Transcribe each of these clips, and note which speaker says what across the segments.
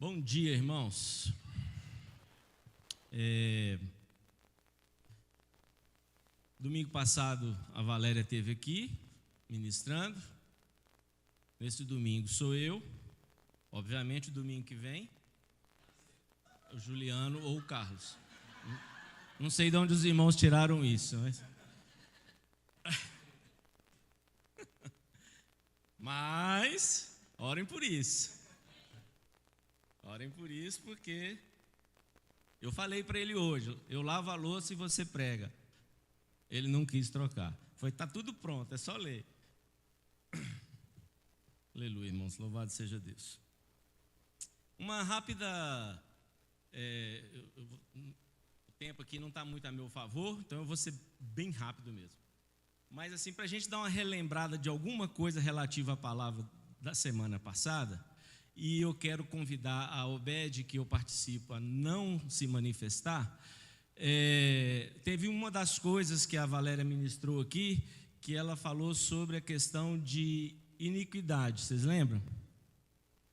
Speaker 1: Bom dia, irmãos. Domingo passado a Valéria esteve aqui ministrando. Nesse domingo sou eu. Obviamente, o domingo que vem, o Juliano ou o Carlos. Não sei de onde os irmãos tiraram isso, mas orem por isso. Orem por isso, porque eu falei para ele hoje, eu lavo a louça e você prega. Ele não quis trocar. Tá tudo pronto, é só ler. Aleluia, irmãos, louvado seja Deus. Uma rápida... o tempo aqui não está muito a meu favor, então eu vou ser bem rápido mesmo. Mas assim, para a gente dar uma relembrada de alguma coisa relativa à palavra da semana passada, e eu quero convidar a Obed, que eu participo, a não se manifestar. Teve uma das coisas que a Valéria ministrou aqui, que ela falou sobre a questão de iniquidade, vocês lembram?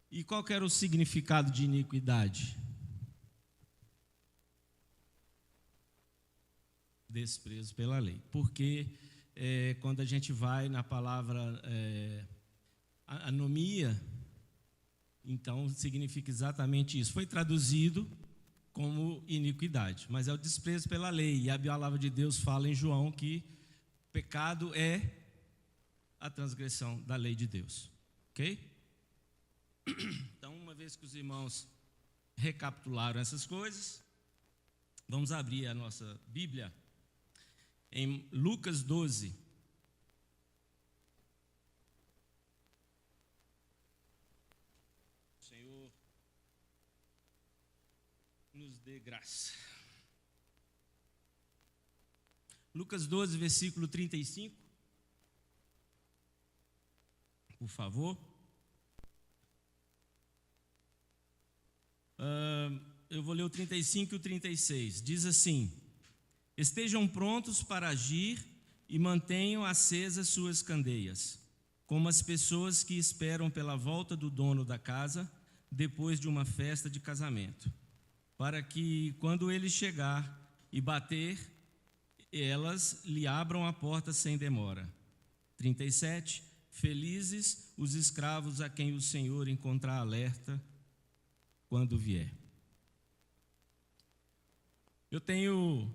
Speaker 1: E qual que era o significado de iniquidade? Desprezo pela lei. Porque quando a gente vai na palavra anomia, então significa exatamente isso. Foi traduzido como iniquidade, mas é o desprezo pela lei. E a palavra de Deus fala em João que pecado é a transgressão da lei de Deus. Ok? Então, uma vez que os irmãos recapitularam essas coisas, vamos abrir a nossa Bíblia em Lucas 12. O Senhor nos dê graça. Lucas 12, versículo 35. Por favor. Eu vou ler o 35 e o 36. Diz assim: estejam prontos para agir e mantenham acesas suas candeias, como as pessoas que esperam pela volta do dono da casa depois de uma festa de casamento, para que, quando ele chegar e bater, elas lhe abram a porta sem demora. 37. Felizes os escravos a quem o Senhor encontrar alerta quando vier. Eu tenho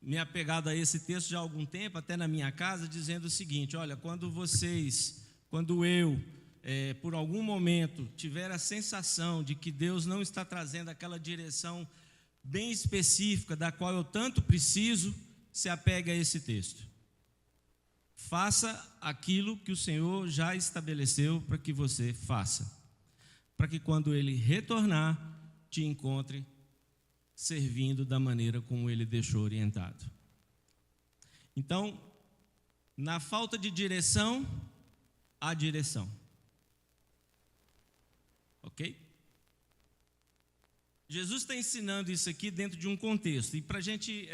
Speaker 1: me apegado a esse texto já há algum tempo, até na minha casa, dizendo o seguinte: olha, quando eu, por algum momento, tiver a sensação de que Deus não está trazendo aquela direção bem específica da qual eu tanto preciso, se apegue a esse texto. Faça aquilo que o Senhor já estabeleceu para que você faça, para que quando Ele retornar, te encontre servindo da maneira como Ele deixou orientado. Então, na falta de direção, há direção. Ok? Jesus está ensinando isso aqui dentro de um contexto. E para a gente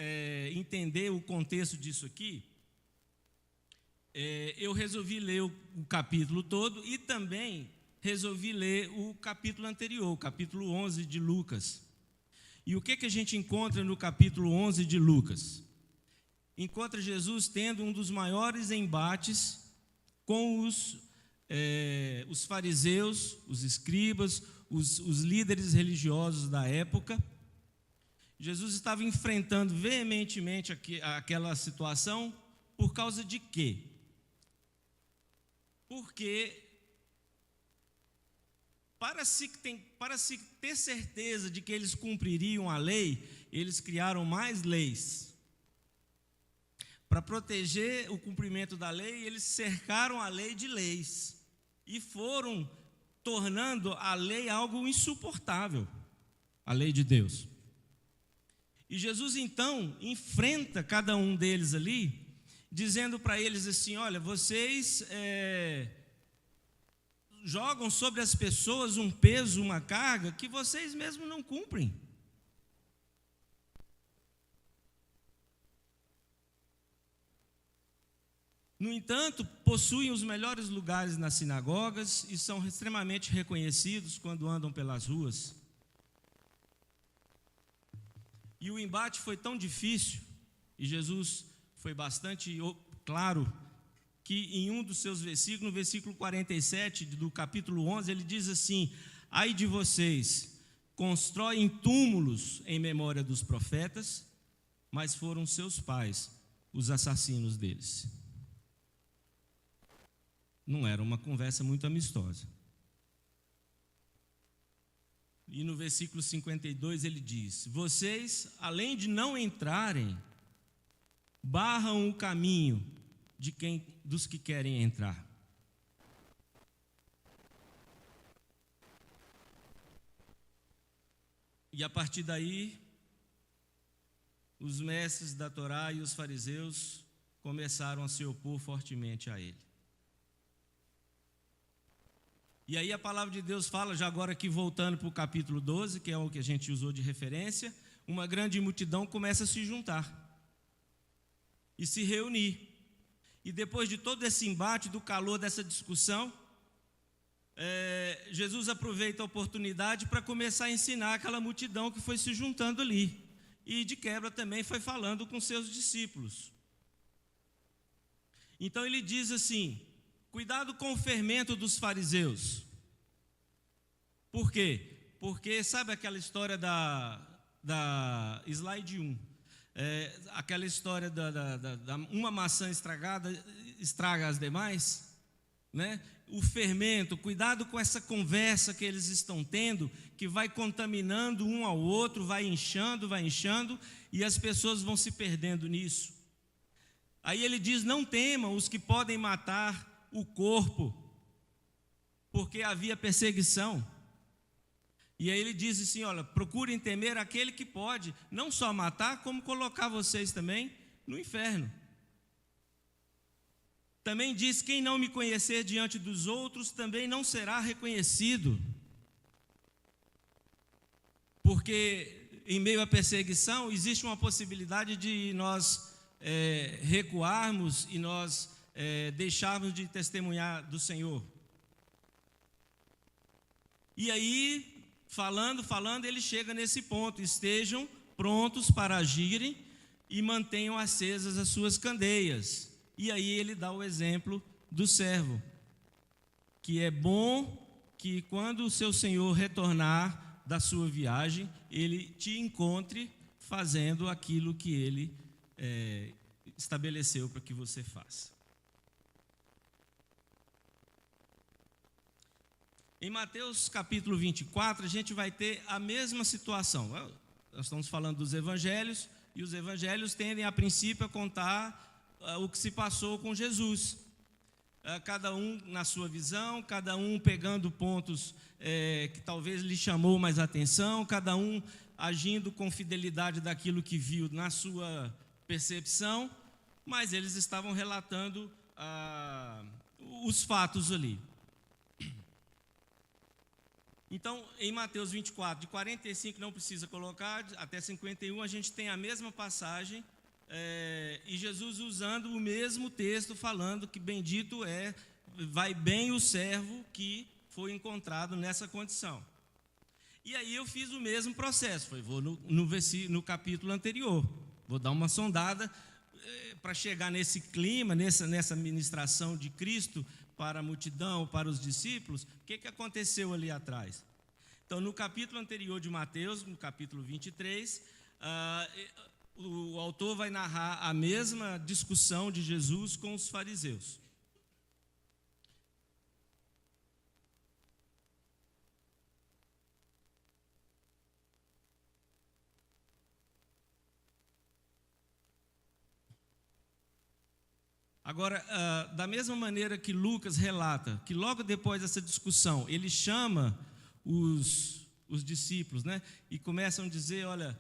Speaker 1: entender o contexto disso aqui, eu resolvi ler o capítulo todo e também resolvi ler o capítulo anterior, o capítulo 11 de Lucas. E o que a gente encontra no capítulo 11 de Lucas? Encontra Jesus tendo um dos maiores embates com os fariseus, os escribas, os líderes religiosos da época. Jesus estava enfrentando veementemente aquela situação por causa de quê? Porque para se ter certeza de que eles cumpririam a lei, eles criaram mais leis. Para proteger o cumprimento da lei, eles cercaram a lei de leis e foram tornando a lei algo insuportável, a lei de Deus. E Jesus então enfrenta cada um deles ali, dizendo para eles assim: olha, vocês jogam sobre as pessoas um peso, uma carga que vocês mesmos não cumprem. No entanto, possuem os melhores lugares nas sinagogas e são extremamente reconhecidos quando andam pelas ruas. E o embate foi tão difícil, e Jesus foi bastante claro, que em um dos seus versículos, no versículo 47 do capítulo 11, ele diz assim: ai de vocês, constroem túmulos em memória dos profetas, mas foram seus pais os assassinos deles. Não era uma conversa muito amistosa. E no versículo 52 ele diz: vocês, além de não entrarem, barram o caminho dos que querem entrar. E a partir daí, os mestres da Torá e os fariseus começaram a se opor fortemente a ele. E aí a palavra de Deus fala, já agora aqui voltando para o capítulo 12, que é o que a gente usou de referência, uma grande multidão começa a se juntar e se reunir. E depois de todo esse embate, do calor dessa discussão, Jesus aproveita a oportunidade para começar a ensinar aquela multidão que foi se juntando ali. E de quebra também foi falando com seus discípulos. Então ele diz assim: cuidado com o fermento dos fariseus. Por quê? Porque sabe aquela história da slide 1, aquela história da uma maçã estragada estraga as demais, né? O fermento, cuidado com essa conversa que eles estão tendo, que vai contaminando um ao outro, vai inchando, e as pessoas vão se perdendo nisso. Aí ele diz: não temam os que podem matar o corpo, porque havia perseguição. E aí ele diz assim: olha, procurem temer aquele que pode não só matar, como colocar vocês também no inferno. Também diz: quem não me conhecer diante dos outros, também não será reconhecido. Porque em meio à perseguição, existe uma possibilidade de nós recuarmos e nós deixarmos de testemunhar do Senhor. E aí, falando, ele chega nesse ponto: estejam prontos para agirem e mantenham acesas as suas candeias. E aí ele dá o exemplo do servo, que é bom que quando o seu senhor retornar da sua viagem, ele te encontre fazendo aquilo que ele estabeleceu para que você faça. Em Mateus capítulo 24, a gente vai ter a mesma situação. Nós estamos falando dos evangelhos, e os evangelhos tendem a princípio a contar o que se passou com Jesus. Cada um na sua visão, cada um pegando pontos que talvez lhe chamou mais atenção, cada um agindo com fidelidade daquilo que viu na sua percepção, mas eles estavam relatando os fatos ali. Então, em Mateus 24, de 45 não precisa colocar, até 51 a gente tem a mesma passagem, e Jesus usando o mesmo texto, falando que bendito vai bem o servo que foi encontrado nessa condição. E aí eu fiz o mesmo processo, vou no capítulo anterior, vou dar uma sondada para chegar nesse clima, nessa ministração de Cristo para a multidão, para os discípulos. O que aconteceu ali atrás? Então, no capítulo anterior de Mateus, no capítulo 23, o autor vai narrar a mesma discussão de Jesus com os fariseus. Agora, da mesma maneira que Lucas relata, que logo depois dessa discussão, ele chama os discípulos, né? E começam a dizer: olha,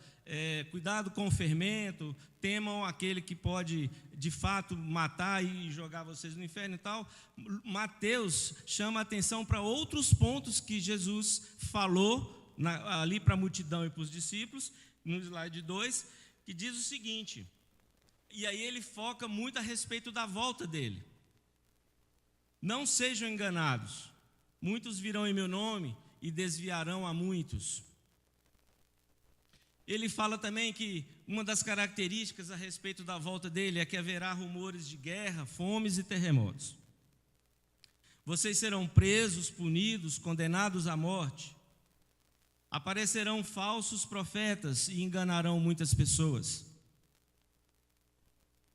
Speaker 1: cuidado com o fermento, temam aquele que pode de fato matar e jogar vocês no inferno e tal. Mateus chama a atenção para outros pontos que Jesus falou ali para a multidão e para os discípulos, no slide 2, que diz o seguinte: e aí ele foca muito a respeito da volta dele. Não sejam enganados, muitos virão em meu nome e desviarão a muitos. Ele fala também que uma das características a respeito da volta dele é que haverá rumores de guerra, fomes e terremotos. Vocês serão presos, punidos, condenados à morte. Aparecerão falsos profetas e enganarão muitas pessoas.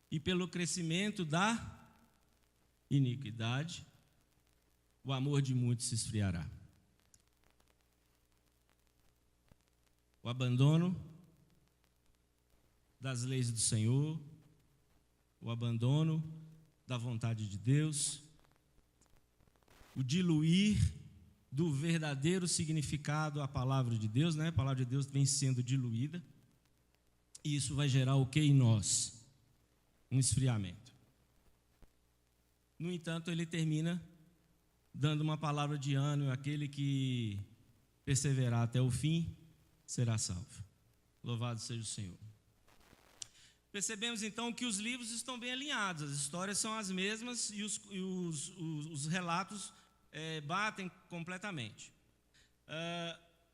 Speaker 1: E pelo crescimento da iniquidade, o amor de muitos se esfriará. O abandono das leis do Senhor, o abandono da vontade de Deus, o diluir do verdadeiro significado à palavra de Deus, né? A palavra de Deus vem sendo diluída, e isso vai gerar o que em nós? Um esfriamento. No entanto, ele termina dando uma palavra de ânimo: aquele que perseverar até o fim será salvo. Louvado seja o Senhor. Percebemos então que os livros estão bem alinhados, as histórias são as mesmas e os relatos batem completamente.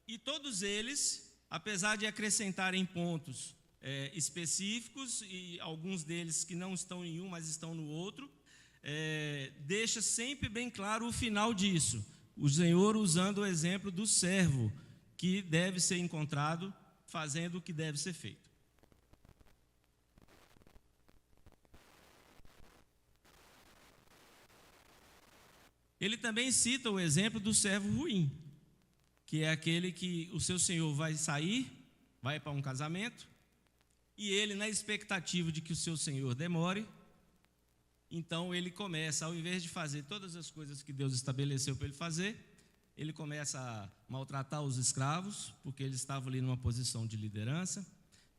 Speaker 1: E todos eles, apesar de acrescentarem pontos específicos, e alguns deles que não estão em um, mas estão no outro, deixa sempre bem claro o final disso. O Senhor usando o exemplo do servo, que deve ser encontrado fazendo o que deve ser feito. Ele também cita o exemplo do servo ruim, que é aquele que o seu senhor vai sair, vai para um casamento, e ele, na expectativa de que o seu senhor demore, então ele começa, ao invés de fazer todas as coisas que Deus estabeleceu para ele fazer, ele começa a maltratar os escravos, porque eles estavam ali numa posição de liderança,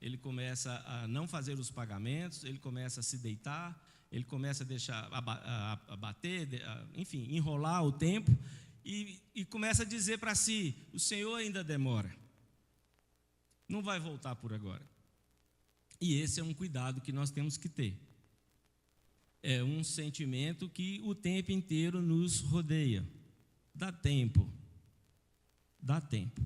Speaker 1: ele começa a não fazer os pagamentos, ele começa a se deitar, ele começa a deixar, a bater, enfim, enrolar o tempo, e começa a dizer para si: o Senhor ainda demora, não vai voltar por agora. E esse é um cuidado que nós temos que ter. É um sentimento que o tempo inteiro nos rodeia. Dá tempo. Dá tempo.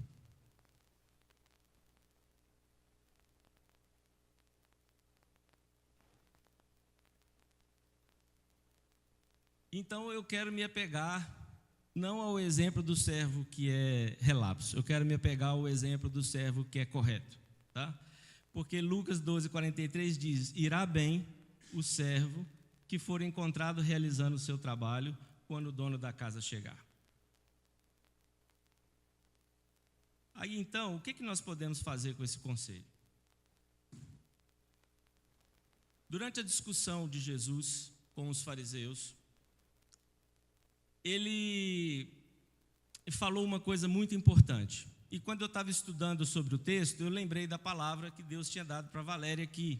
Speaker 1: Então eu quero me apegar não ao exemplo do servo que é relapso, eu quero me apegar ao exemplo do servo que é correto, tá? Porque Lucas 12:43 diz: irá bem o servo que for encontrado realizando o seu trabalho quando o dono da casa chegar. Aí então, o que nós podemos fazer com esse conselho? Durante a discussão de Jesus com os fariseus, ele falou uma coisa muito importante. E quando eu estava estudando sobre o texto, eu lembrei da palavra que Deus tinha dado para Valéria aqui.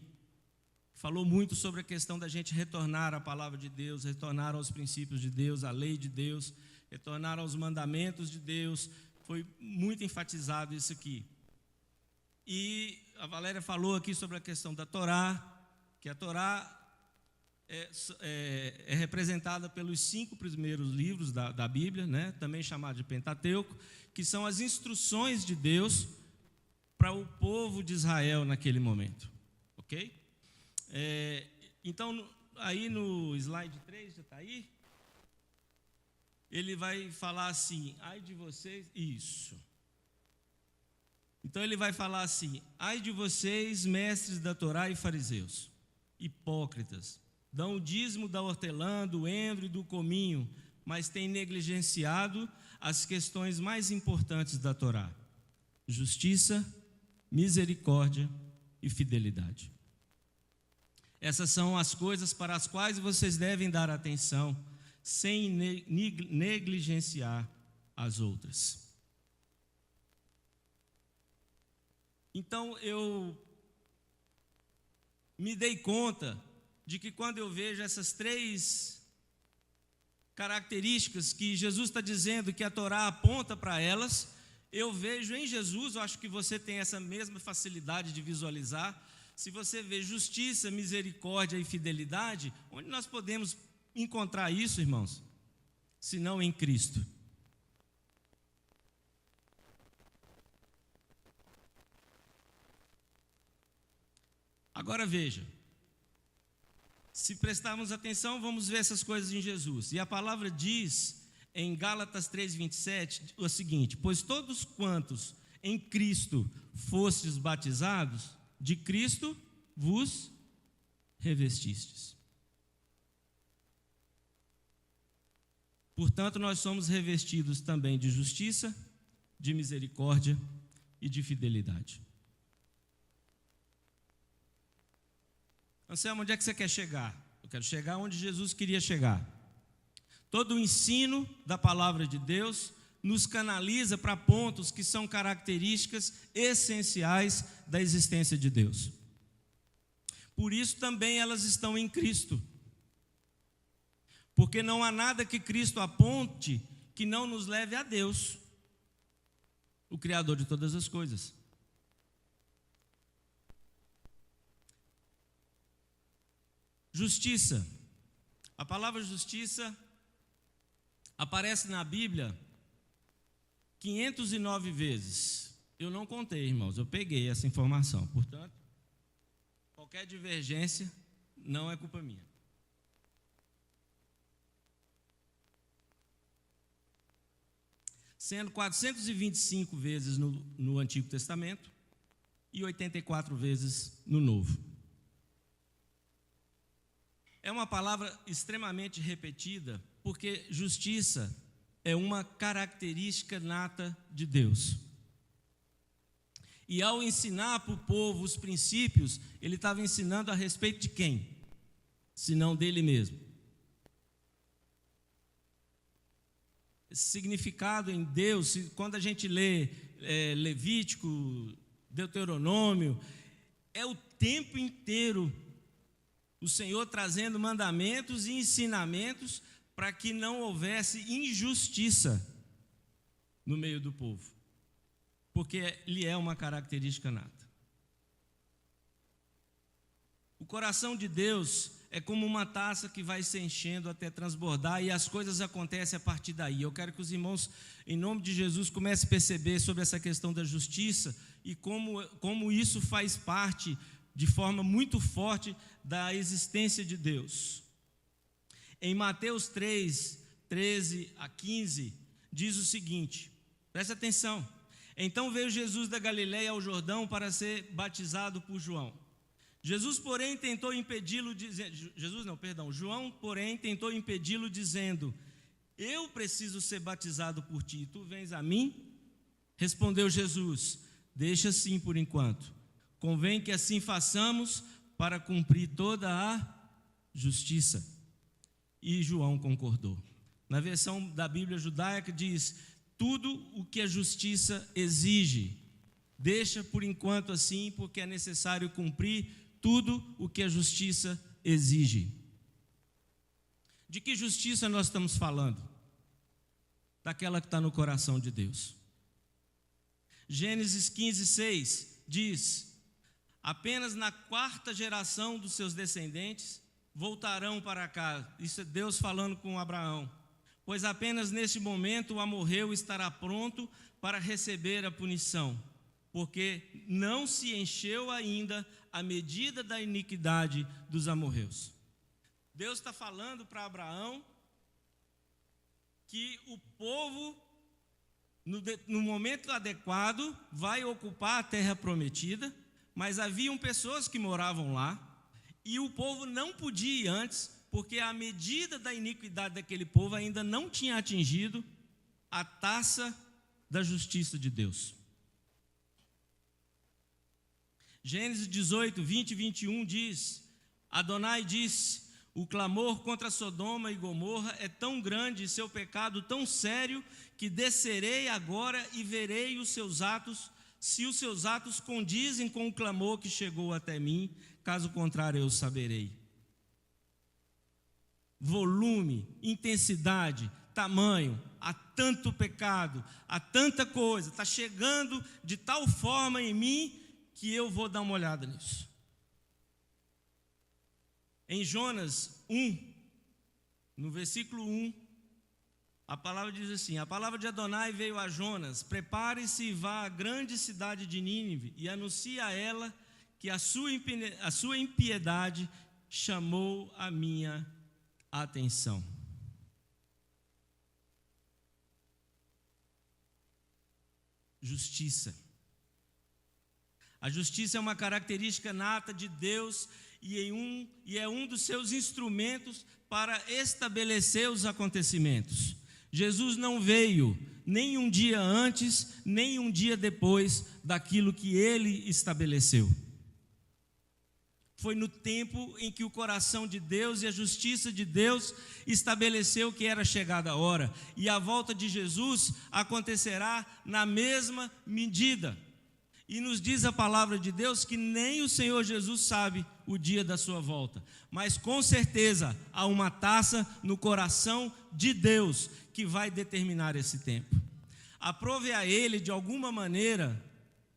Speaker 1: Falou muito sobre a questão da gente retornar à palavra de Deus, retornar aos princípios de Deus, à lei de Deus, retornar aos mandamentos de Deus. Foi muito enfatizado isso aqui. E a Valéria falou aqui sobre a questão da Torá, que a Torá é representada pelos 5 primeiros livros da Bíblia, né? Também chamado de Pentateuco, que são as instruções de Deus para o povo de Israel naquele momento. Ok? Então, aí no slide 3, já está aí? Ele vai falar assim: ai de vocês, isso. Então ele vai falar assim: ai de vocês, mestres da Torá e fariseus, hipócritas, dão o dízimo da hortelã, do endro e do cominho, mas têm negligenciado as questões mais importantes da Torá: justiça, misericórdia e fidelidade. Essas são as coisas para as quais vocês devem dar atenção, sem negligenciar as outras. Então eu me dei conta de que quando eu vejo essas 3 características que Jesus está dizendo que a Torá aponta para elas, eu vejo em Jesus, eu acho que você tem essa mesma facilidade de visualizar, se você vê justiça, misericórdia e fidelidade, onde nós podemos encontrar isso, irmãos? Se não em Cristo. Agora veja, se prestarmos atenção, vamos ver essas coisas em Jesus. E a palavra diz em Gálatas 3:27 o seguinte: pois todos quantos em Cristo fostes batizados, de Cristo vos revestistes. Portanto, nós somos revestidos também de justiça, de misericórdia e de fidelidade. Anselmo, onde é que você quer chegar? Eu quero chegar onde Jesus queria chegar. Todo o ensino da palavra de Deus nos canaliza para pontos que são características essenciais da existência de Deus. Por isso também elas estão em Cristo. Porque não há nada que Cristo aponte que não nos leve a Deus, o Criador de todas as coisas. Justiça. A palavra justiça aparece na Bíblia 509 vezes. Eu não contei, irmãos, eu peguei essa informação. Portanto, qualquer divergência não é culpa minha. Sendo 425 vezes no Antigo Testamento e 84 vezes no Novo. É uma palavra extremamente repetida, porque justiça é uma característica nata de Deus. E ao ensinar para o povo os princípios, ele estava ensinando a respeito de quem? Senão dele mesmo. Esse significado em Deus, quando a gente lê Levítico, Deuteronômio, é o tempo inteiro o Senhor trazendo mandamentos e ensinamentos para que não houvesse injustiça no meio do povo, porque lhe é uma característica nata. O coração de Deus é como uma taça que vai se enchendo até transbordar, e as coisas acontecem a partir daí. Eu quero que os irmãos, em nome de Jesus, comecem a perceber sobre essa questão da justiça e como isso faz parte de forma muito forte da existência de Deus. Em Mateus 3, 13 a 15, diz o seguinte, presta atenção: então veio Jesus da Galileia ao Jordão para ser batizado por João. João, porém, tentou impedi-lo, dizendo: eu preciso ser batizado por ti, e tu vens a mim? Respondeu Jesus: deixa assim por enquanto. Convém que assim façamos para cumprir toda a justiça. E João concordou. Na versão da Bíblia judaica diz: tudo o que a justiça exige, deixa por enquanto assim, porque é necessário cumprir tudo o que a justiça exige. De que justiça nós estamos falando? Daquela que está no coração de Deus. Gênesis 15, 6 diz: apenas na 4ª geração dos seus descendentes voltarão para cá. Isso é Deus falando com Abraão. Pois apenas neste momento o amorreu estará pronto para receber a punição, porque não se encheu ainda a medida da iniquidade dos amorreus. Deus está falando para Abraão que o povo, no momento adequado, vai ocupar a terra prometida, mas haviam pessoas que moravam lá, e o povo não podia ir antes, porque a medida da iniquidade daquele povo ainda não tinha atingido a taça da justiça de Deus. Gênesis 18, 20 e 21 diz: Adonai disse: o clamor contra Sodoma e Gomorra é tão grande e seu pecado tão sério, que descerei agora e verei os seus atos, se os seus atos condizem com o clamor que chegou até mim, caso contrário eu saberei. Volume, intensidade, tamanho, há tanto pecado, há tanta coisa, está chegando de tal forma em mim, que eu vou dar uma olhada nisso. Em Jonas 1, no versículo 1, a palavra diz assim: a palavra de Adonai veio a Jonas: prepare-se e vá à grande cidade de Nínive e anuncie a ela que a sua impiedade chamou a minha atenção. Justiça. A justiça é uma característica nata de Deus e é um dos seus instrumentos para estabelecer os acontecimentos. Jesus não veio nem um dia antes, nem um dia depois daquilo que ele estabeleceu. Foi no tempo em que o coração de Deus e a justiça de Deus estabeleceu que era chegada a hora. E a volta de Jesus acontecerá na mesma medida. E nos diz a palavra de Deus que nem o Senhor Jesus sabe o dia da sua volta. Mas com certeza há uma taça no coração de Deus que vai determinar esse tempo. Aprove a Ele, de alguma maneira,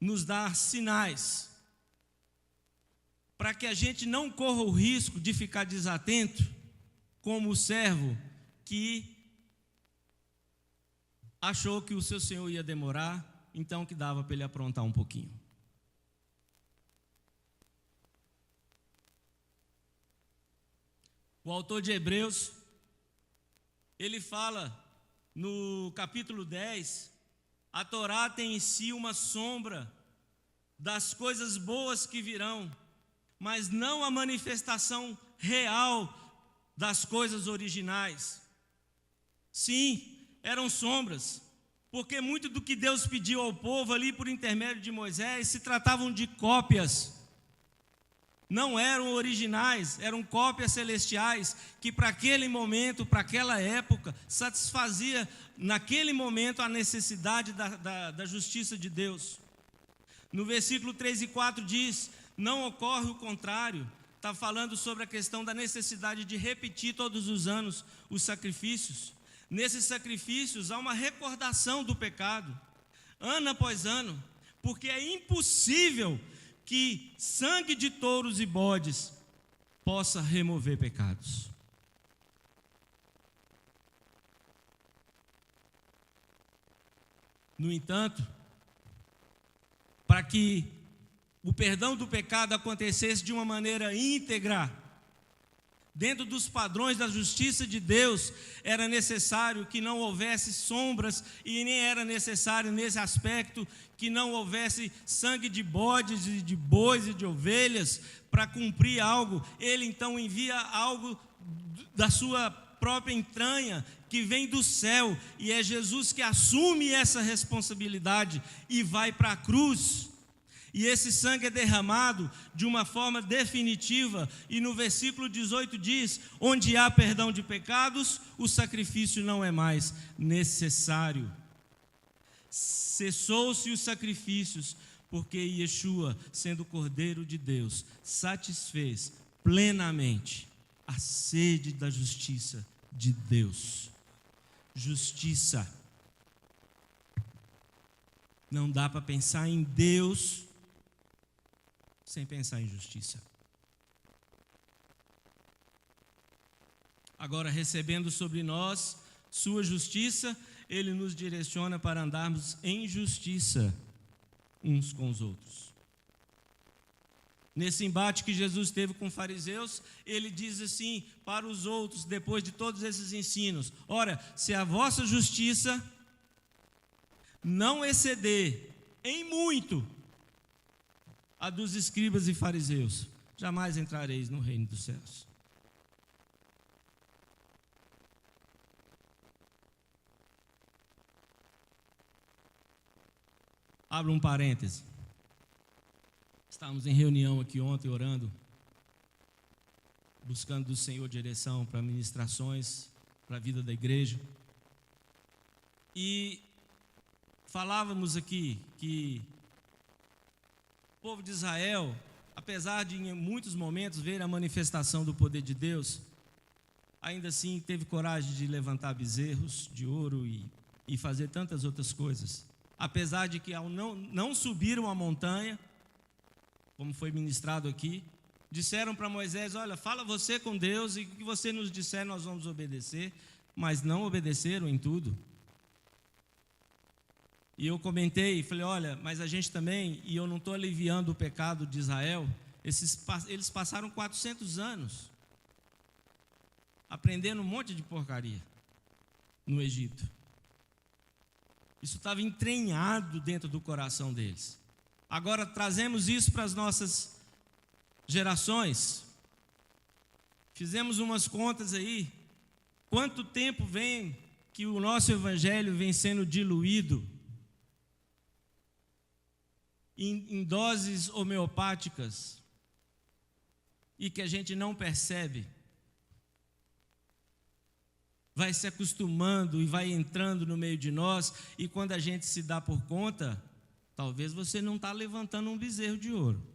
Speaker 1: nos dar sinais, para que a gente não corra o risco de ficar desatento, como o servo que achou que o seu senhor ia demorar, então que dava para ele aprontar um pouquinho. O autor de Hebreus, ele fala no capítulo 10, a Torá tem em si uma sombra das coisas boas que virão, mas não a manifestação real das coisas originais. Sim, eram sombras, porque muito do que Deus pediu ao povo ali por intermédio de Moisés se tratavam de cópias. Não eram originais, eram cópias celestiais que para aquele momento, para aquela época, satisfazia naquele momento a necessidade da justiça de Deus. No versículo 3 e 4 diz: não ocorre o contrário. Está falando sobre a questão da necessidade de repetir todos os anos os sacrifícios. Nesses sacrifícios há uma recordação do pecado, ano após ano, porque é impossível que sangue de touros e bodes possa remover pecados. No entanto, para que o perdão do pecado acontecesse de uma maneira íntegra, dentro dos padrões da justiça de Deus, era necessário que não houvesse sombras, e nem era necessário nesse aspecto que não houvesse sangue de bodes e de bois e de ovelhas para cumprir algo. Ele então envia algo da sua própria entranha, que vem do céu, e é Jesus que assume essa responsabilidade e vai para a cruz. E esse sangue é derramado de uma forma definitiva, e no versículo 18 diz: onde há perdão de pecados, o sacrifício não é mais necessário. Cessou-se os sacrifícios, porque Yeshua, sendo o Cordeiro de Deus, satisfez plenamente a sede da justiça de Deus. Justiça. Não dá para pensar em Deus sem pensar em justiça. Agora, recebendo sobre nós sua justiça, ele nos direciona para andarmos em justiça uns com os outros. Nesse embate que Jesus teve com os fariseus, ele diz assim para os outros, depois de todos esses ensinos: ora, se a vossa justiça não exceder em muito a dos escribas e fariseus, jamais entrareis no reino dos céus. Abra um parêntese. Estávamos em reunião aqui ontem, orando, buscando do Senhor direção para ministrações, para a vida da igreja. E falávamos aqui que o povo de Israel, apesar de em muitos momentos ver a manifestação do poder de Deus, ainda assim teve coragem de levantar bezerros de ouro e fazer tantas outras coisas. Apesar de que ao não subiram a montanha, como foi ministrado aqui, Disseram para Moisés: olha, fala você com Deus, e o que você nos disser nós vamos obedecer. Mas não obedeceram em tudo. E eu comentei, falei: olha, mas a gente também, e eu não estou aliviando o pecado de Israel, eles passaram 400 anos aprendendo um monte de porcaria no Egito. Isso estava entranhado dentro do coração deles. Agora trazemos isso para as nossas gerações. Fizemos umas contas aí. Quanto tempo vem que o nosso evangelho vem sendo diluído em doses homeopáticas e que a gente não percebe? Vai se acostumando e vai entrando no meio de nós, e quando a gente se dá por conta, talvez você não está levantando um bezerro de ouro,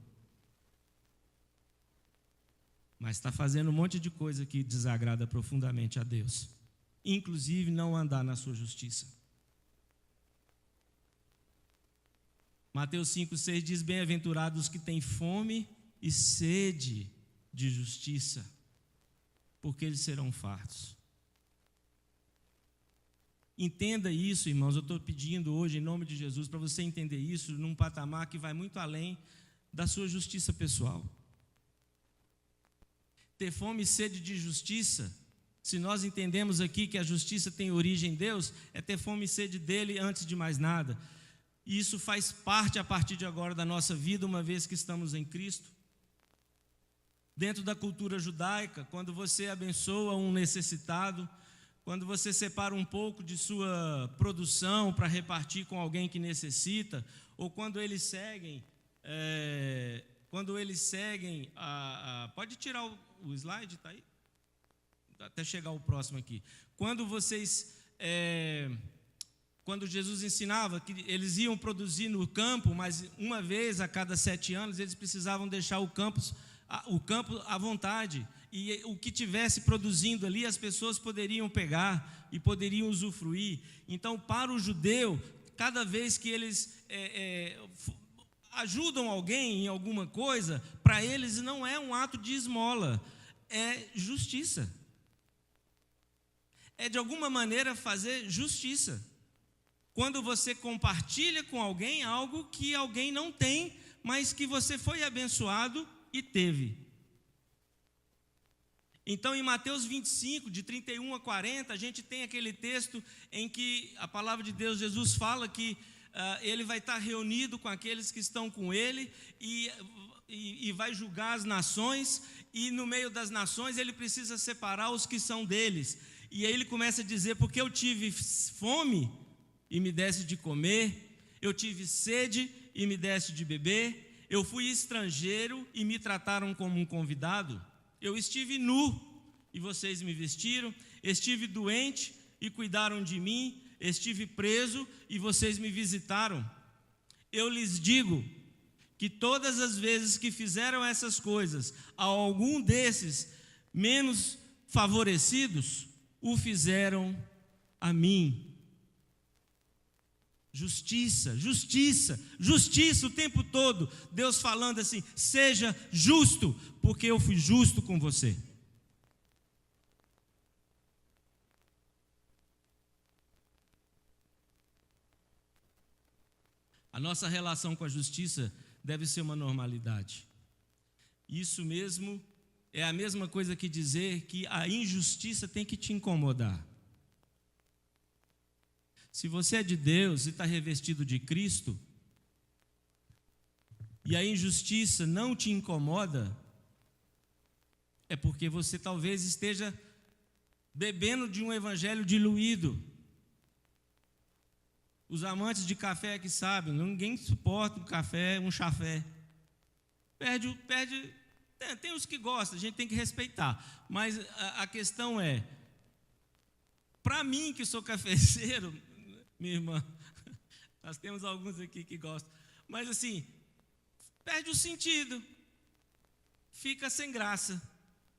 Speaker 1: mas está fazendo um monte de coisa que desagrada profundamente a Deus, inclusive não andar na sua justiça. Mateus 5,6 diz: bem-aventurados os que têm fome e sede de justiça, porque eles serão fartos. Entenda isso, irmãos. Eu estou pedindo hoje, em nome de Jesus, para você entender isso num patamar que vai muito além da sua justiça pessoal. Ter fome e sede de justiça, se nós entendemos aqui que a justiça tem origem em Deus, é ter fome e sede dele antes de mais nada. E isso faz parte, a partir de agora, da nossa vida, uma vez que estamos em Cristo. Dentro da cultura judaica, quando você abençoa um necessitado, quando você separa um pouco de sua produção para repartir com alguém que necessita, ou quando eles seguem, pode tirar o slide, está aí? Até chegar o próximo aqui. Quando Jesus ensinava que eles iam produzir no campo, mas uma vez a cada 7 anos eles precisavam deixar o campo à vontade, e o que tivesse produzindo ali as pessoas poderiam pegar e poderiam usufruir. Então, para o judeu, cada vez que eles ajudam alguém em alguma coisa, para eles não é um ato de esmola, é justiça. É de alguma maneira fazer justiça. Quando você compartilha com alguém algo que alguém não tem, mas que você foi abençoado e teve. Então, em Mateus 25, de 31 a 40, a gente tem aquele texto em que a palavra de Deus, Jesus fala que ele vai estar reunido com aqueles que estão com ele e vai julgar as nações, e no meio das nações ele precisa separar os que são deles. E aí ele começa a dizer: porque eu tive fome e me deste de comer, eu tive sede e me deste de beber, eu fui estrangeiro e me trataram como um convidado, eu estive nu e vocês me vestiram, estive doente e cuidaram de mim, estive preso e vocês me visitaram. Eu lhes digo que todas as vezes que fizeram essas coisas a algum desses menos favorecidos, o fizeram a mim. Justiça, justiça, justiça o tempo todo. Deus falando assim: seja justo, porque eu fui justo com você. A nossa relação com a justiça deve ser uma normalidade. Isso mesmo é a mesma coisa que dizer que a injustiça tem que te incomodar. Se você é de Deus e está revestido de Cristo, e a injustiça não te incomoda, é porque você talvez esteja bebendo de um evangelho diluído. Os amantes de café que sabem, ninguém suporta um café, um chafé. Tem os que gostam, a gente tem que respeitar. Mas a questão é, para mim que sou cafeceiro, minha irmã, nós temos alguns aqui que gostam, mas assim, perde o sentido, fica sem graça.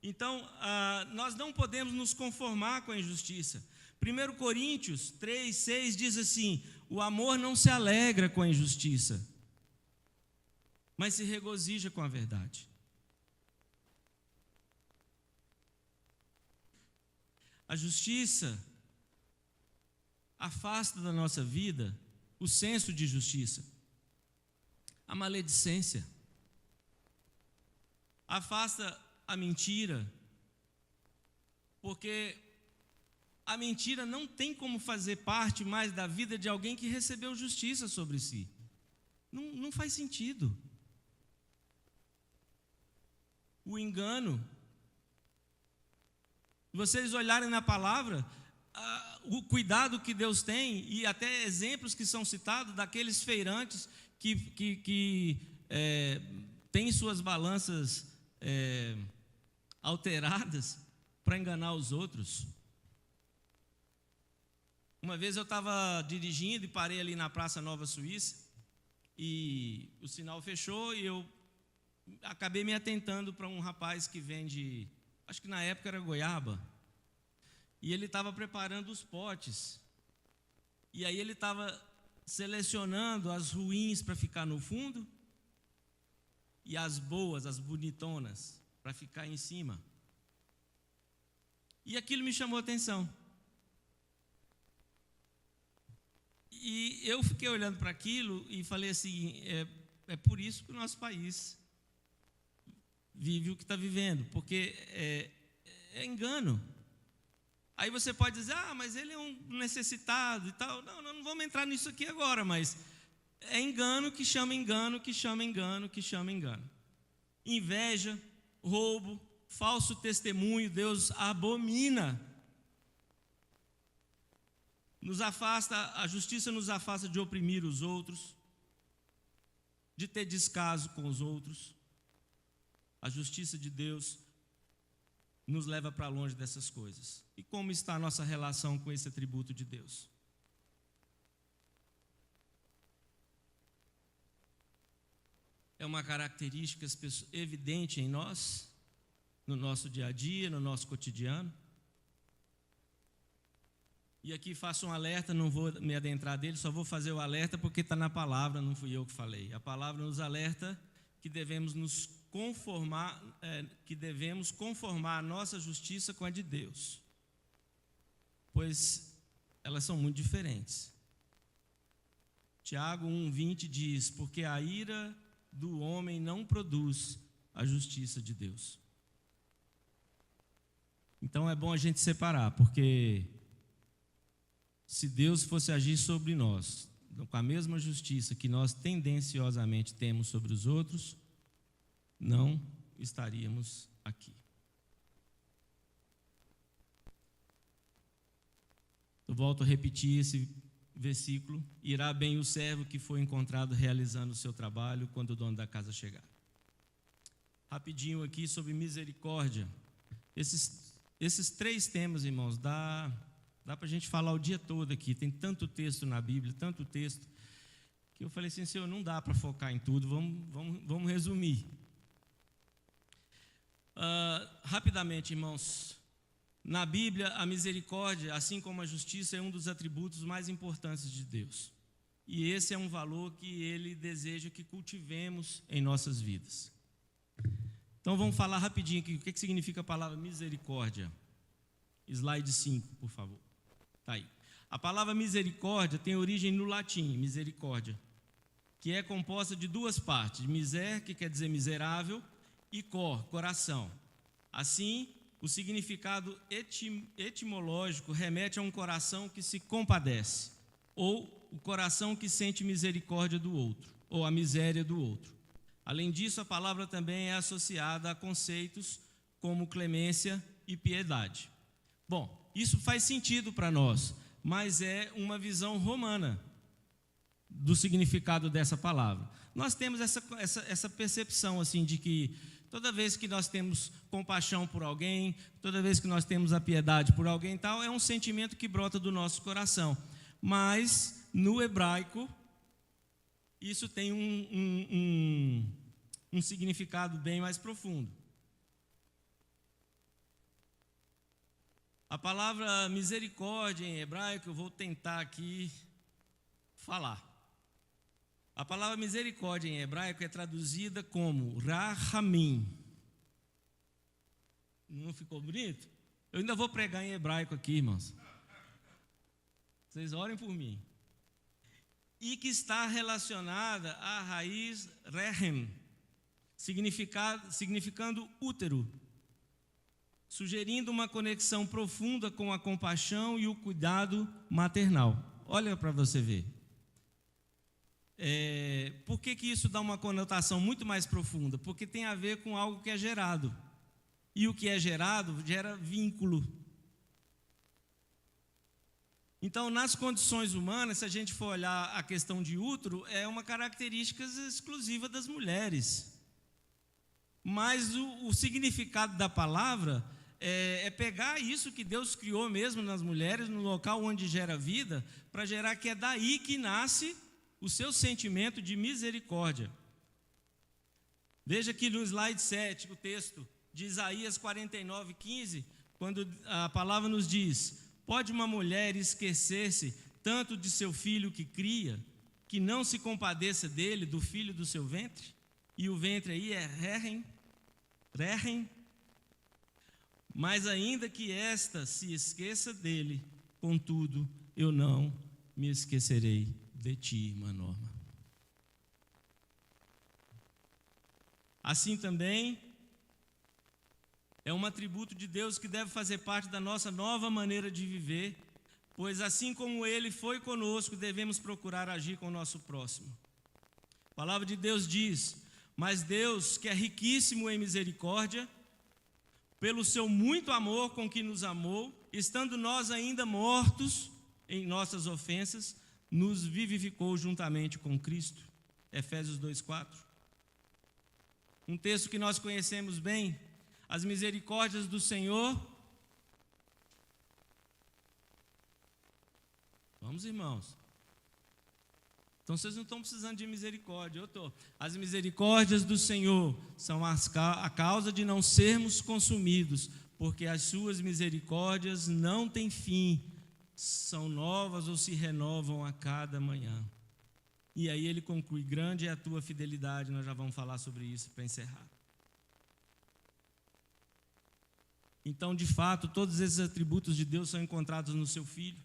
Speaker 1: Então, nós não podemos nos conformar com a injustiça. 1 Coríntios 3:6 diz assim: o amor não se alegra com a injustiça, mas se regozija com a verdade. A justiça afasta da nossa vida o senso de justiça. A maledicência afasta a mentira, porque a mentira não tem como fazer parte mais da vida de alguém que recebeu justiça sobre si. Não faz sentido. O engano, vocês olharem na palavra, o cuidado que Deus tem, e até exemplos que são citados daqueles feirantes que têm suas balanças alteradas para enganar os outros. Uma vez eu estava dirigindo e parei ali na Praça Nova Suíça, e o sinal fechou e eu acabei me atentando para um rapaz que vende, acho que na época era goiaba, e ele estava preparando os potes, e aí ele estava selecionando as ruins para ficar no fundo, e as boas, as bonitonas, para ficar em cima. E aquilo me chamou a atenção. E eu fiquei olhando para aquilo e falei assim, é por isso que o nosso país vive o que está vivendo, porque é engano. Aí você pode dizer, mas ele é um necessitado e tal. Não vamos entrar nisso aqui agora, mas é engano que chama engano, que chama engano, que chama engano. Inveja, roubo, falso testemunho, Deus abomina. A justiça nos afasta de oprimir os outros, de ter descaso com os outros. A justiça de Deus nos leva para longe dessas coisas. E como está a nossa relação com esse atributo de Deus? É uma característica evidente em nós, no nosso dia a dia, no nosso cotidiano. E aqui faço um alerta, não vou me adentrar dele, só vou fazer o alerta porque está na palavra, não fui eu que falei. A palavra nos alerta que devemos nos conformar, que devemos conformar a nossa justiça com a de Deus, pois elas são muito diferentes. Tiago 1,20 diz, porque a ira do homem não produz a justiça de Deus. Então é bom a gente separar, porque se Deus fosse agir sobre nós, com a mesma justiça que nós tendenciosamente temos sobre os outros, não estaríamos aqui. Eu volto a repetir esse versículo. Irá bem o servo que foi encontrado realizando o seu trabalho quando o dono da casa chegar. Rapidinho aqui sobre misericórdia. Esses três temas, irmãos, dá para a gente falar o dia todo aqui. Tem tanto texto na Bíblia, tanto texto, que eu falei assim, Senhor, não dá para focar em tudo, vamos resumir. Rapidamente, irmãos, na Bíblia, a misericórdia, assim como a justiça, é um dos atributos mais importantes de Deus. E esse é um valor que Ele deseja que cultivemos em nossas vidas. Então, vamos falar rapidinho aqui, o que significa a palavra misericórdia. Slide 5, por favor. Está aí. A palavra misericórdia tem origem no latim, misericórdia, que é composta de duas partes, miser, que quer dizer miserável, e cor, coração. Assim, o significado etimológico remete a um coração que se compadece, ou o coração que sente misericórdia do outro, ou a miséria do outro. Além disso, a palavra também é associada a conceitos como clemência e piedade. Bom, isso faz sentido para nós, mas é uma visão romana do significado dessa palavra. Nós temos essa percepção assim de que toda vez que nós temos compaixão por alguém, toda vez que nós temos a piedade por alguém, tal, é um sentimento que brota do nosso coração. Mas no hebraico isso tem um significado bem mais profundo. A palavra misericórdia em hebraico, eu vou tentar aqui falar. A palavra misericórdia em hebraico é traduzida como rahamim. Não ficou bonito? Eu ainda vou pregar em hebraico aqui, irmãos. Vocês orem por mim. E que está relacionada à raiz rehem, significando útero, sugerindo uma conexão profunda com a compaixão e o cuidado maternal. Olha para você ver. Por que isso dá uma conotação muito mais profunda? Porque tem a ver com algo que é gerado. E o que é gerado gera vínculo. Então, nas condições humanas, se a gente for olhar a questão de útero, é uma característica exclusiva das mulheres. Mas o significado da palavra é pegar isso que Deus criou mesmo nas mulheres, no local onde gera vida, para gerar que é daí que nasce o seu sentimento de misericórdia. Veja aqui no slide 7, o texto de Isaías 49:15, quando a palavra nos diz: pode uma mulher esquecer-se tanto de seu filho que cria, que não se compadeça dele, do filho do seu ventre? E o ventre aí é rehem. Mas ainda que esta se esqueça dele, contudo, eu não me esquecerei de ti, irmã Norma. Assim também é um atributo de Deus que deve fazer parte da nossa nova maneira de viver, pois assim como Ele foi conosco, devemos procurar agir com o nosso próximo. A palavra de Deus diz: mas Deus, que é riquíssimo em misericórdia, pelo seu muito amor com que nos amou, estando nós ainda mortos em nossas ofensas, nos vivificou juntamente com Cristo. Efésios 2:4. Um texto que nós conhecemos bem. As misericórdias do Senhor. Vamos, irmãos. Então vocês não estão precisando de misericórdia, eu estou. As misericórdias do Senhor são a causa de não sermos consumidos, porque as suas misericórdias não têm fim, são novas ou se renovam a cada manhã. E aí ele conclui: grande é a tua fidelidade. Nós já vamos falar sobre isso para encerrar. Então, de fato, todos esses atributos de Deus são encontrados no seu Filho.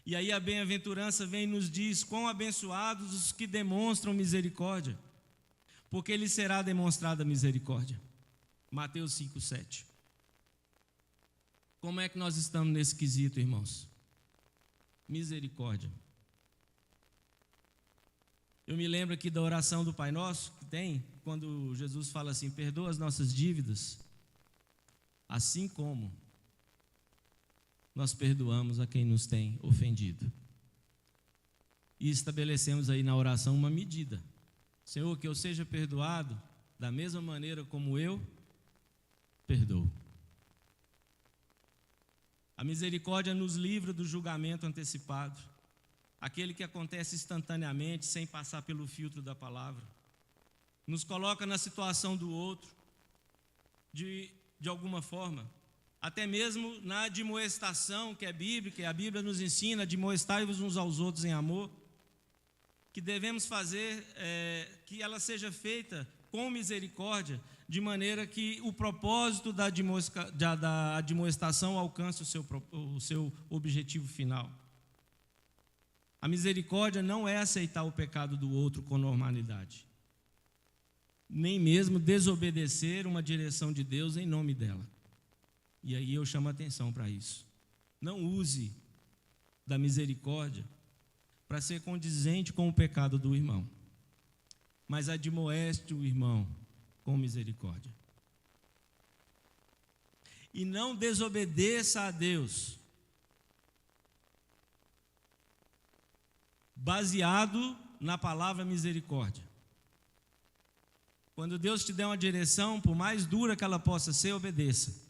Speaker 1: E aí a bem-aventurança vem e nos diz: quão abençoados os que demonstram misericórdia, porque lhes será demonstrada misericórdia. Mateus 5:7. Como é que nós estamos nesse quesito, irmãos? Misericórdia. Eu me lembro aqui da oração do Pai Nosso, que tem, quando Jesus fala assim: perdoa as nossas dívidas, assim como nós perdoamos a quem nos tem ofendido. E estabelecemos aí na oração uma medida: Senhor, que eu seja perdoado da mesma maneira como eu perdoo. A misericórdia nos livra do julgamento antecipado, aquele que acontece instantaneamente, sem passar pelo filtro da palavra. Nos coloca na situação do outro, de alguma forma, até mesmo na admoestação que é bíblica, a Bíblia nos ensina: admoestai-vos uns aos outros em amor, que devemos fazer, que ela seja feita com misericórdia, de maneira que o propósito da admoestação alcance o seu objetivo final. A misericórdia não é aceitar o pecado do outro com normalidade, nem mesmo desobedecer uma direção de Deus em nome dela. E aí eu chamo a atenção para isso. Não use da misericórdia para ser condizente com o pecado do irmão, mas admoeste o irmão com misericórdia. E não desobedeça a Deus baseado na palavra misericórdia. Quando Deus te der uma direção, por mais dura que ela possa ser, obedeça.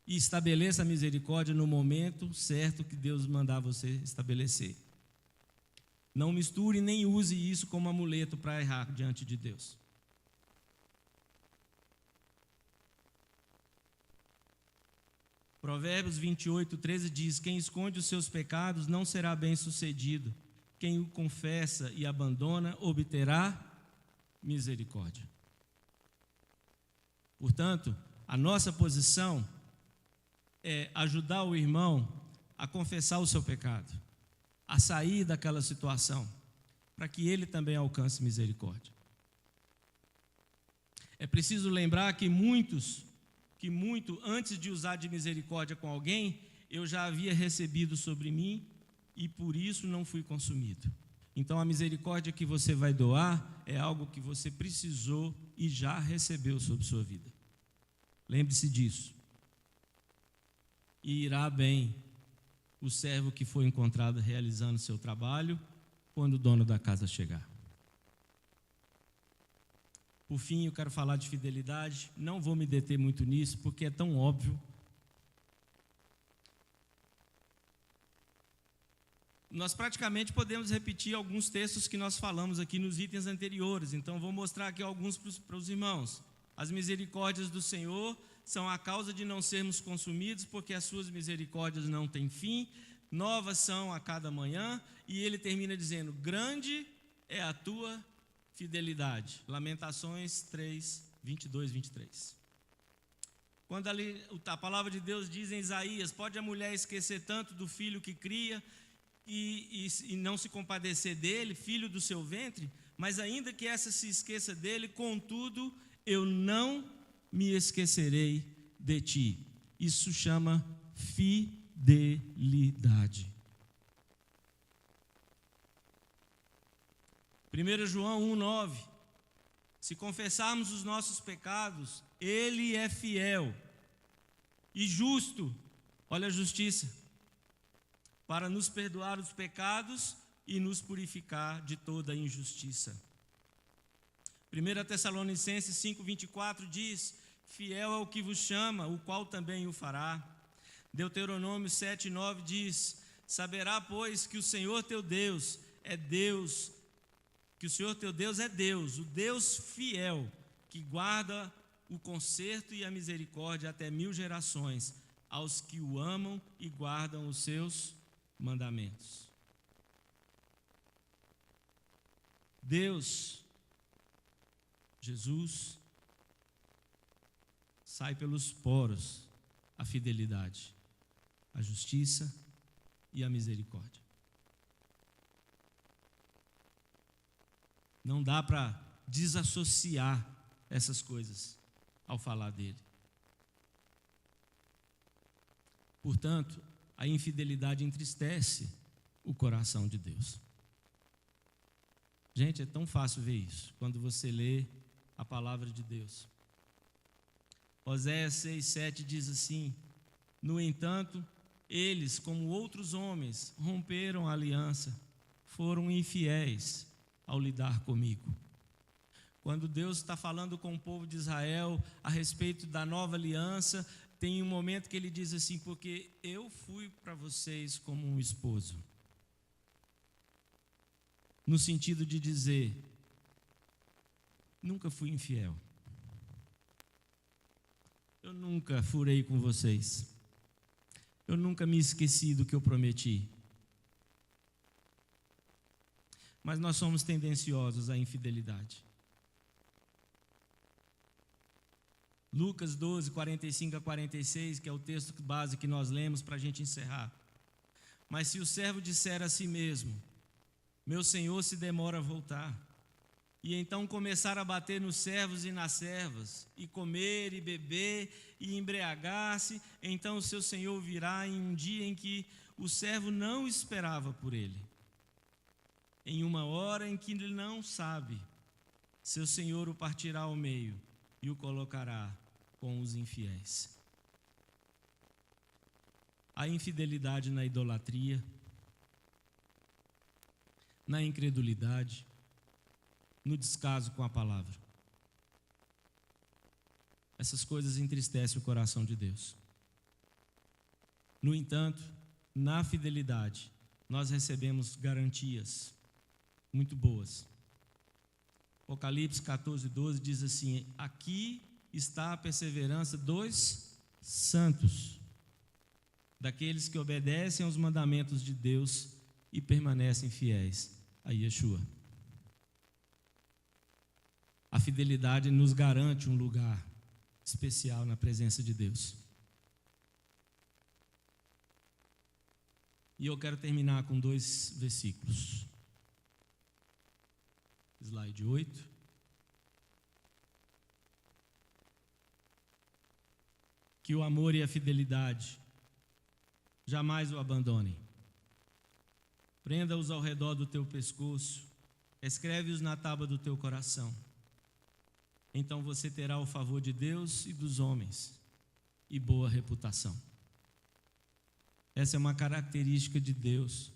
Speaker 1: E estabeleça a misericórdia no momento certo que Deus mandar você estabelecer. Não misture nem use isso como amuleto para errar diante de Deus. Provérbios 28:13 diz: quem esconde os seus pecados não será bem-sucedido. Quem o confessa e abandona obterá misericórdia. Portanto, a nossa posição é ajudar o irmão a confessar o seu pecado, a sair daquela situação, para que ele também alcance misericórdia. É preciso lembrar que muito antes de usar de misericórdia com alguém, eu já havia recebido sobre mim e por isso não fui consumido. Então a misericórdia que você vai doar é algo que você precisou e já recebeu sobre sua vida. Lembre-se disso. E irá bem o servo que foi encontrado realizando seu trabalho quando o dono da casa chegar. Por fim, eu quero falar de fidelidade. Não vou me deter muito nisso, porque é tão óbvio. Nós praticamente podemos repetir alguns textos que nós falamos aqui nos itens anteriores. Então, vou mostrar aqui alguns para os irmãos. As misericórdias do Senhor são a causa de não sermos consumidos, porque as suas misericórdias não têm fim, novas são a cada manhã, e ele termina dizendo: grande é a tua fidelidade. Lamentações 3, 22, 23. Quando ali a palavra de Deus diz em Isaías: pode a mulher esquecer tanto do filho que cria e não se compadecer dele, filho do seu ventre, mas ainda que essa se esqueça dele, contudo, eu não me esquecerei de ti. Isso chama fidelidade. 1 João 1,9: se confessarmos os nossos pecados, Ele é fiel e justo, olha a justiça, para nos perdoar os pecados e nos purificar de toda injustiça. 1 Tessalonicenses 5,24 diz: fiel é o que vos chama, o qual também o fará. Deuteronômio 7,9 diz: saberá, pois, que o Senhor teu Deus é Deus, que o Senhor teu Deus é Deus, o Deus fiel, que guarda o conserto e a misericórdia até 1000 gerações, aos que o amam e guardam os seus mandamentos. Deus, Jesus, sai pelos poros a fidelidade, a justiça e a misericórdia. Não dá para desassociar essas coisas ao falar dele. Portanto, a infidelidade entristece o coração de Deus. Gente, é tão fácil ver isso quando você lê a palavra de Deus. Oséias 6,7 diz assim: no entanto, eles, como outros homens, romperam a aliança, foram infiéis ao lidar comigo. Quando Deus está falando com o povo de Israel a respeito da nova aliança, tem um momento que ele diz assim: porque eu fui para vocês como um esposo. No sentido de dizer, nunca fui infiel. Eu nunca furei com vocês. Eu nunca me esqueci do que eu prometi. Mas nós somos tendenciosos à infidelidade. Lucas 12, 45 a 46, que é o texto base que nós lemos para a gente encerrar. Mas se o servo disser a si mesmo: meu senhor se demora a voltar, e então começar a bater nos servos e nas servas, e comer e beber e embriagar-se, então o seu senhor virá em um dia em que o servo não esperava por ele, em uma hora em que ele não sabe, seu senhor o partirá ao meio e o colocará com os infiéis. A infidelidade na idolatria, na incredulidade, no descaso com a palavra. Essas coisas entristecem o coração de Deus. No entanto, na fidelidade, nós recebemos garantias muito boas. Apocalipse 14:12 diz assim: aqui está a perseverança dos santos, daqueles que obedecem aos mandamentos de Deus e permanecem fiéis a Yeshua. A fidelidade nos garante um lugar especial na presença de Deus. E eu quero terminar com 2 versículos. Slide 8. Que o amor e a fidelidade jamais o abandonem. Prenda-os ao redor do teu pescoço, escreve-os na tábua do teu coração. Então você terá o favor de Deus e dos homens, e boa reputação. Essa é uma característica de Deus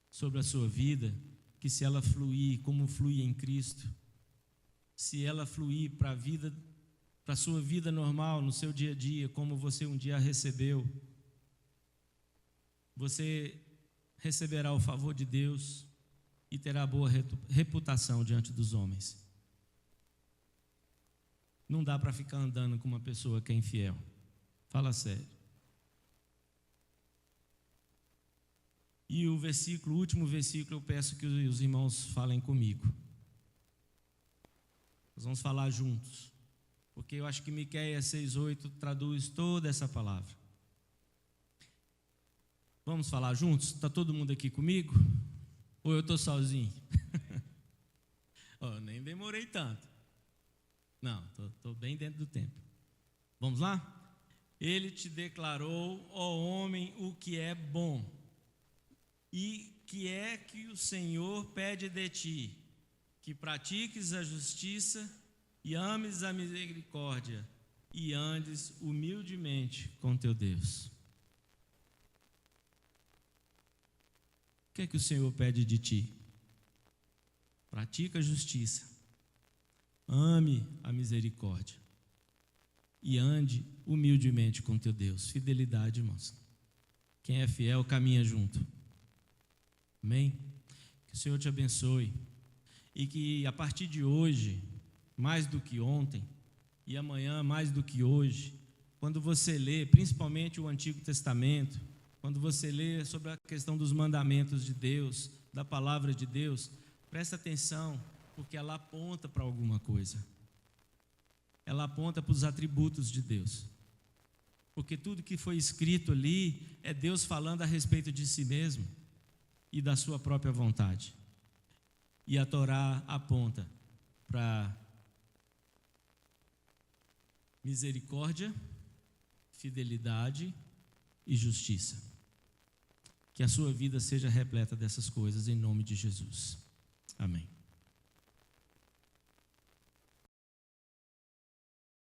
Speaker 1: sobre a sua vida, que se ela fluir como flui em Cristo, se ela fluir para a vida, para a sua vida normal, no seu dia a dia, como você um dia a recebeu, você receberá o favor de Deus e terá boa reputação diante dos homens. Não dá para ficar andando com uma pessoa que é infiel. Fala sério. E o último versículo, eu peço que os irmãos falem comigo. Nós vamos falar juntos, porque eu acho que Miqueias 6:8 traduz toda essa palavra. Vamos falar juntos? Está todo mundo aqui comigo? Ou eu estou sozinho? Oh, nem demorei tanto. Não, estou bem dentro do tempo. Vamos lá? Ele te declarou, ó homem, o que é bom. E que é que o Senhor pede de ti? Que pratiques a justiça e ames a misericórdia e andes humildemente com teu Deus. O que é que o Senhor pede de ti? Pratica a justiça, ame a misericórdia e ande humildemente com teu Deus. Fidelidade, irmãos. Quem é fiel caminha junto. Amém? Que o Senhor te abençoe e que a partir de hoje, mais do que ontem, e amanhã mais do que hoje, quando você lê, principalmente o Antigo Testamento, quando você lê sobre a questão dos mandamentos de Deus, da palavra de Deus, presta atenção, porque ela aponta para alguma coisa. Ela aponta para os atributos de Deus. Porque tudo que foi escrito ali é Deus falando a respeito de si mesmo e da sua própria vontade. E a Torá aponta para misericórdia, fidelidade e justiça. Que a sua vida seja repleta dessas coisas em nome de Jesus. Amém.